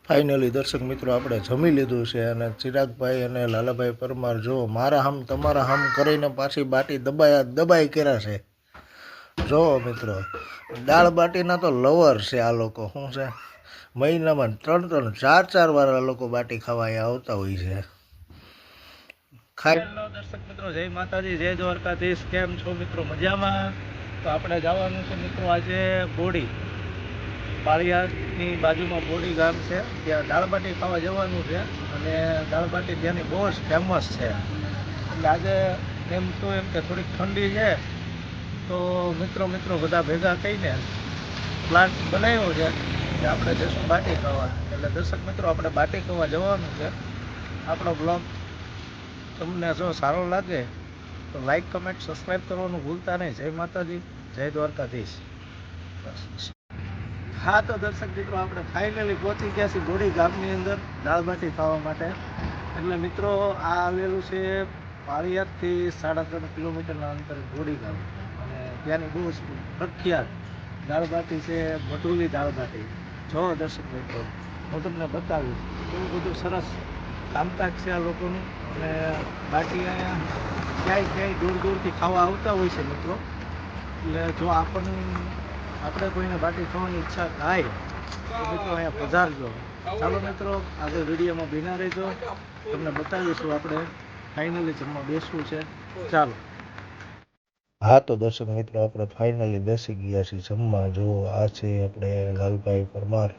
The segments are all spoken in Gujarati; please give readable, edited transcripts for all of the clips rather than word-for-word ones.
ફાઇનલી દર્શક મિત્રો આપણે જમી લીધું છે અને ચિરાગભાઈ અને લાલાભાઈ પરમાર જો મારા હમ તમારા હમ કરીને પાછી બાટી દબાઈ કર્યા છે। જો મિત્રો દાળ બાટીના તો લવર છે આ લોકો। શું છે મહિનામાં 3-3 4-4 વાર આ લોકો બાટી ખાવા અહીંયા આવતા હોય છે। હેલો દર્શક મિત્રો, જય માતાજી, જય દ્વારકાધીશ। કેમ છો મિત્રો? મજામાં? તો આપણે જવાનું છે મિત્રો આજે બોડી, પાળિયાદની બાજુમાં બોડી ગામ છે, ત્યાં દાળબાટી ખાવા જવાનું છે અને દાળબાટી ત્યાંની બહુ જ ફેમસ છે। એટલે આજે એમ તો એમ કે થોડીક ઠંડી છે તો મિત્રો બધા ભેગા થઈને પ્લાન બનાવ્યો છે કે આપણે જઈશું બાટી ખાવા। એટલે દર્શક મિત્રો આપણે બાટી ખાવા જવાનું છે। આપણો બ્લોગ તમને જો સારો લાગે તો લાઈક, કમેન્ટ, સબસ્ક્રાઈબ કરવાનું ભૂલતા નહીં। જય માતાજી, જય દ્વારકાધીશ। હા તો દર્શક મિત્રો આપણે ફાઇનલી પહોંચી ગયા છીએ બોડી ગામની અંદર દાળબાટી ખાવા માટે। એટલે મિત્રો આ આવેલું છે પાળિયાદથી 3.5 કિલોમીટરના અંતરે બોડી ગામ અને ત્યાંની બહુ પ્રખ્યાત દાળબાટી છે મઢુલી દાળબાટી। જો દર્શક મિત્રો હું તમને બતાવીશ એવું બધું સરસ કામકાજ છે આ લોકોનું અને બાટી અહીંયા ક્યાંય દૂરથી ખાવા આવતા હોય છે મિત્રો। એટલે જો આપણે કોઈને બાટી ખાવાની ઈચ્છા થાય તો મિત્રો અહીંયા પધારજો। ચાલો મિત્રો આગળ વિડીયોમાં બિના રહેજો, તમને બતાવીશું આપણે ફાઇનલી જમવા બેસવું છે। ચાલો। હા તો દર્શક મિત્રો આપણે ફાઇનલી બેસી ગયા છીએ જમવા। જો આ છે આપણે લાલભાઈ પરમાર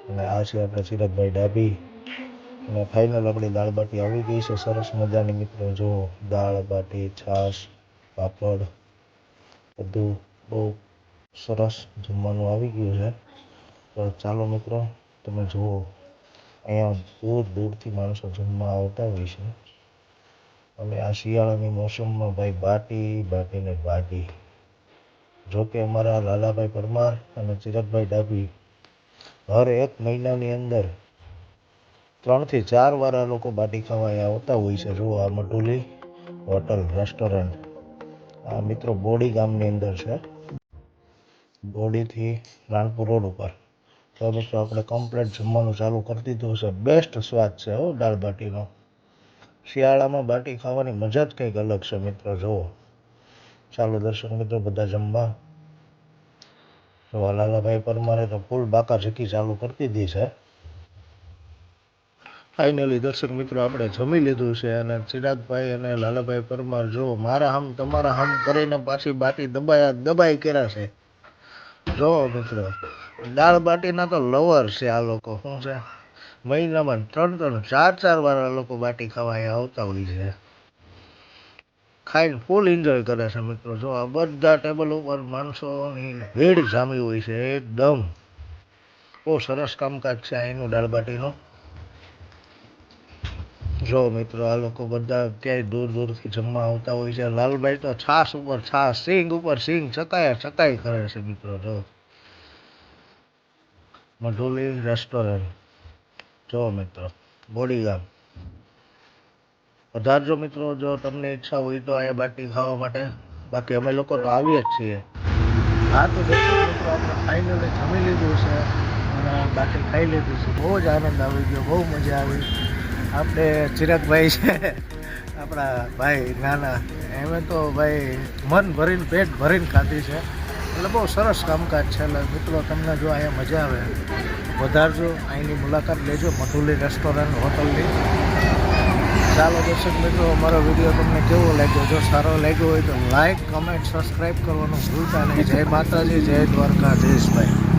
અને આ છે આપણે ચિરાગભાઈ ડાભી અને ફાઇનલ આપણી દાળ બાટી આવી ગઈ છે સરસ મજાની મિત્રો। જો દાળ બાટી, છાશ, પાપડ બધું બહુ સરસ જમવાનું આવી ગયું છે। તો ચાલો મિત્રો તમે જુઓ અહીંયા દૂરથી માણસો જમવા આવતા હોય છે અને આ શિયાળાની મોસમમાં ભાઈ બાટીને બાટી। જોકે અમારા લાલાભાઈ પરમાર અને ચિરાગભાઈ ડાભી હર એક મહિનાની અંદર 3 થી 4 વાર આ લોકો બાટી ખાવા આવતા હોય છે। જો આ મઢુલી હોટલ રેસ્ટોરન્ટ આ મિત્રો બોડી ગામની અંદર છે, બોડીથી રાણપુર રોડ ઉપર। તો મિત્રો આપણે કમ્પ્લેટ જમવાનું ચાલુ કરી દીધું છે। બેસ્ટ સ્વાદ છે હો દાળ બાટીનો। શિયાળામાં બાટી ખાવાની મજા જ કંઈક અલગ છે મિત્રો। જુઓ ચાલો દર્શક મિત્રો બધા જમવા। તો લાલાભાઈ પરમારે તો ફૂલ બાકા ઝીકી ચાલુ કરી દીધી છે। ફાઇનલી દર્શક મિત્રો આપણે જમી લીધું છે અને ચિરાગભાઈ અને લાલાભાઈ પરમાર જો મારા હમ તમારા હમ કરીને પાછી બાટી દબાઈ કર્યા છે। જો મિત્રો દાળ બાટીના તો લવર છે આ લોકો। શું છે મહિનામાં 3-3 4-4 વાર આ લોકો બાટી ખાવા અહીંયા આવતા હોય છે। ખાઈને ફૂલ એન્જોય કરે છે મિત્રો। જો આ બધા ટેબલ ઉપર માણસોની ભીડ જામી હોય છે એકદમ। બહુ સરસ કામકાજ છે અહીંનું દાળ બાટીનું। જો મિત્રો આ લોકો બધા ક્યાંય દૂરથી જમવા આવતા હોય છે। લાલભાઈ તો છાશ ઉપર છાશ, સિંગ ઉપર સિંગ ચકાઈ કરે છે મિત્રો। જો મઢુલી રેસ્ટોરન્ટ જો મિત્રો બોડી ગામ પધારજો મિત્રો જો તમને ઈચ્છા હોય તો અહીંયા બાટી ખાવા માટે। બાકી અમે લોકો તો આવીએ જ છીએ। હા તો દર્શક મિત્રો આપણે ફાઇનલી જમી લીધું છે અને બાટી ખાઈ લીધું છે। બહુ જ આનંદ આવી ગયો, બહુ મજા આવી। આપણે ચિરાગભાઈ છે આપણા ભાઈ નાના, એમે તો ભાઈ મન ભરીને પેટ ભરીને ખાધી છે। એટલે બહુ સરસ કામકાજ છે। એટલે મિત્રો તમને જો અહીંયા મજા આવે વધારજો, અહીંની મુલાકાત લેજો મઢુલી રેસ્ટોરન્ટ હોટલની। ચાલો દર્શક મિત્રો અમારો વિડીયો તમને કેવો લાગ્યો? જો સારો લાગ્યો હોય તો લાઈક, કમેન્ટ, સબસ્ક્રાઈબ કરવાનું ભૂલતા નહીં। જય માતાજી, જય દ્વારકાધીશ ભાઈ।